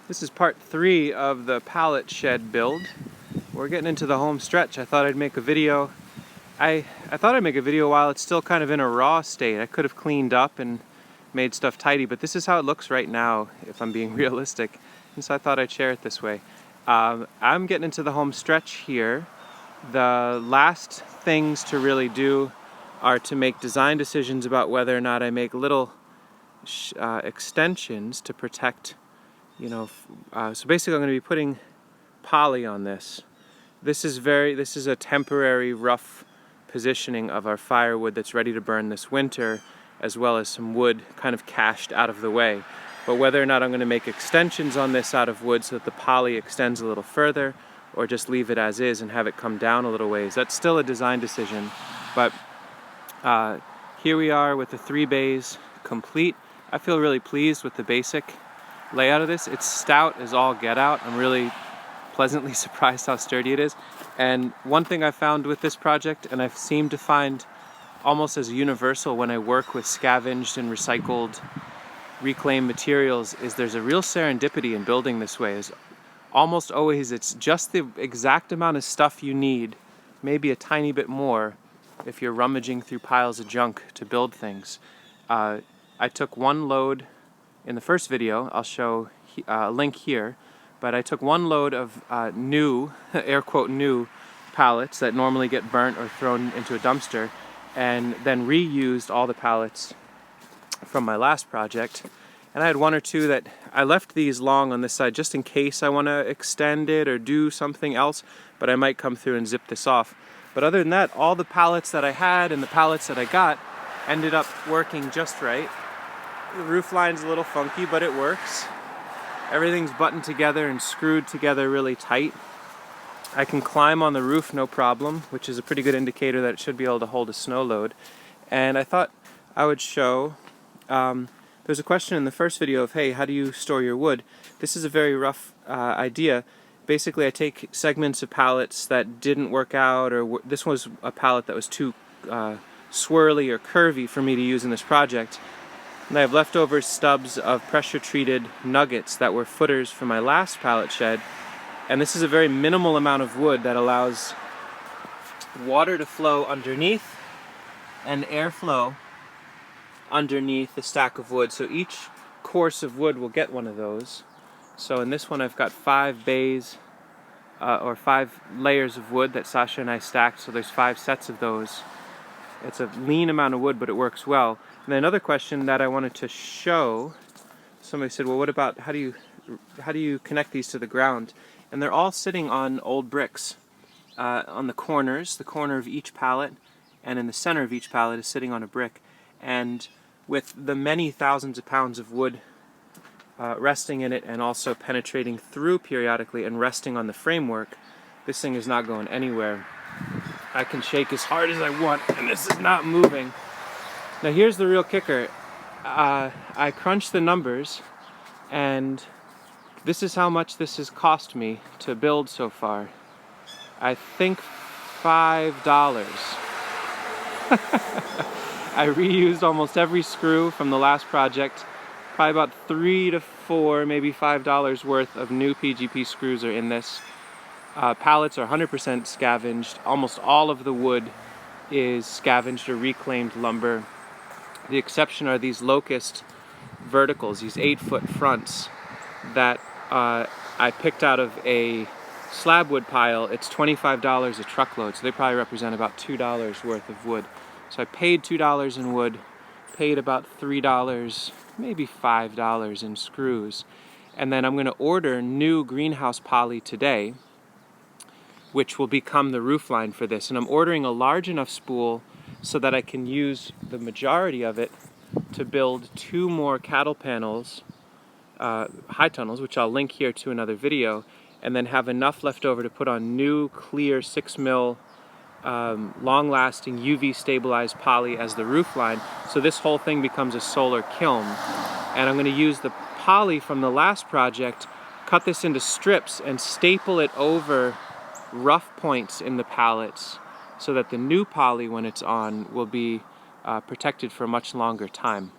This is part 3 of the pallet shed build. We're getting into the home stretch. I thought I'd make a video. I thought I'd make a video while it's still kind of in a raw state. I could have cleaned up and made stuff tidy, but this is how it looks right now, if I'm being realistic. And so I thought I'd share it this way. I'm getting into the home stretch here. The last things to really do are to make design decisions about whether or not I make little extensions to protect, so basically I'm going to be putting poly on this. This is a temporary rough positioning of our firewood that's ready to burn this winter, as well as some wood kind of cached out of the way. But whether or not I'm going to make extensions on this out of wood so that the poly extends a little further, or just leave it as is and have it come down a little ways, that's still a design decision. But here we are with the 3 bays complete. I feel really pleased with the basic layout of this. It's stout as all get out. I'm really pleasantly surprised how sturdy it is. And one thing I found with this project, and I've seemed to find almost as universal when I work with scavenged and recycled reclaimed materials, is there's a real serendipity in building this way. Almost always it's just the exact amount of stuff you need, maybe a tiny bit more if you're rummaging through piles of junk to build things. I took one load in the first video. I'll show a link here, but I took one load of new, air quote new, pallets that normally get burnt or thrown into a dumpster, and then reused all the pallets from my last project. And I had 1 or 2 that I left these long on this side just in case I want to extend it or do something else, but I might come through and zip this off. But other than that, all the pallets that I had and the pallets that I got ended up working just right. The roof line's a little funky, but it works. Everything's buttoned together and screwed together really tight. I can climb on the roof no problem, which is a pretty good indicator that it should be able to hold a snow load. And I thought I would show, there's a question in the first video of, hey, how do you store your wood? This is a very rough idea. Basically, I take segments of pallets that didn't work out, or this was a pallet that was too swirly or curvy for me to use in this project. And I have leftover stubs of pressure-treated nuggets that were footers for my last pallet shed. And this is a very minimal amount of wood that allows water to flow underneath and airflow underneath the stack of wood. So each course of wood will get one of those. So in this one I've got 5 bays, or 5 layers of wood that Sasha and I stacked, so there's 5 sets of those. It's a lean amount of wood, but it works well. And then another question that I wanted to show, somebody said, well, what about, how do you connect these to the ground? And they're all sitting on old bricks. On the corners, the corner of each pallet, and in the center of each pallet is sitting on a brick. And with the many thousands of pounds of wood resting in it and also penetrating through periodically and resting on the framework, this thing is not going anywhere. I can shake as hard as I want and this is not moving. Now here's the real kicker. I crunched the numbers and this is how much this has cost me to build so far. I think $5. I reused almost every screw from the last project. Probably about $3 to $4, maybe $5 worth of new PGP screws are in this. Pallets are 100% scavenged. Almost all of the wood is scavenged or reclaimed lumber. The exception are these locust verticals, these 8-foot fronts that I picked out of a slab wood pile. It's $25 a truckload, so they probably represent about $2 worth of wood. So I paid $2 in wood, paid about $3, maybe $5 in screws. And then I'm going to order new greenhouse poly today, which will become the roof line for this. And I'm ordering a large enough spool so that I can use the majority of it to build 2 more cattle panels, high tunnels, which I'll link here to another video, and then have enough left over to put on new clear 6 mil long-lasting UV stabilized poly as the roof line. So this whole thing becomes a solar kiln. And I'm going to use the poly from the last project, cut this into strips and staple it over rough points in the pallets so that the new poly, when it's on, will be protected for a much longer time.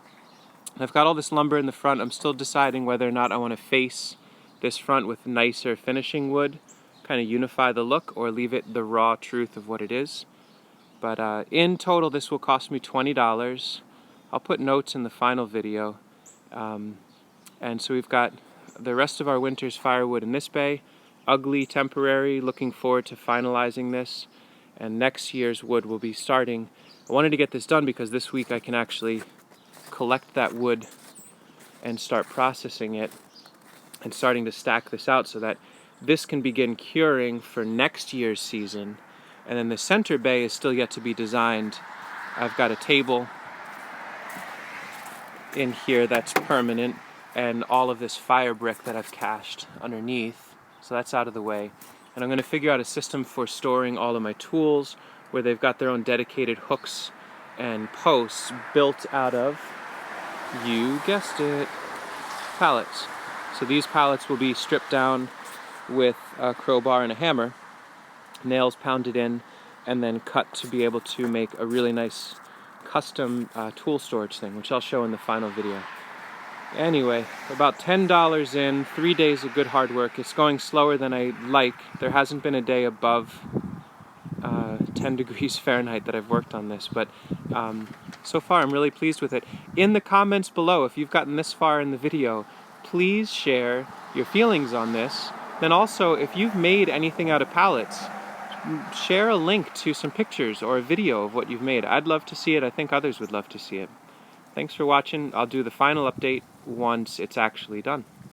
I've got all this lumber in the front. I'm still deciding whether or not I want to face this front with nicer finishing wood, kind of unify the look, or leave it the raw truth of what it is. But in total, this will cost me $20. I'll put notes in the final video. And so we've got the rest of our winter's firewood in this bay. Ugly, temporary, looking forward to finalizing this. And next year's wood will be starting. I wanted to get this done because this week I can actually collect that wood and start processing it and starting to stack this out so that this can begin curing for next year's season. And then the center bay is still yet to be designed. I've got a table in here that's permanent, and all of this fire brick that I've cached underneath. So that's out of the way. And I'm going to figure out a system for storing all of my tools where they've got their own dedicated hooks and posts built out of, you guessed it, pallets. So these pallets will be stripped down with a crowbar and a hammer, nails pounded in, and then cut to be able to make a really nice custom tool storage thing, which I'll show in the final video. Anyway, about $10 in, 3 days of good hard work. It's going slower than I like. There hasn't been a day above 10 degrees Fahrenheit that I've worked on this, but so far I'm really pleased with it. In the comments below, if you've gotten this far in the video, please share your feelings on this. Then also, if you've made anything out of pallets, share a link to some pictures or a video of what you've made. I'd love to see it. I think others would love to see it. Thanks for watching. I'll do the final update once it's actually done.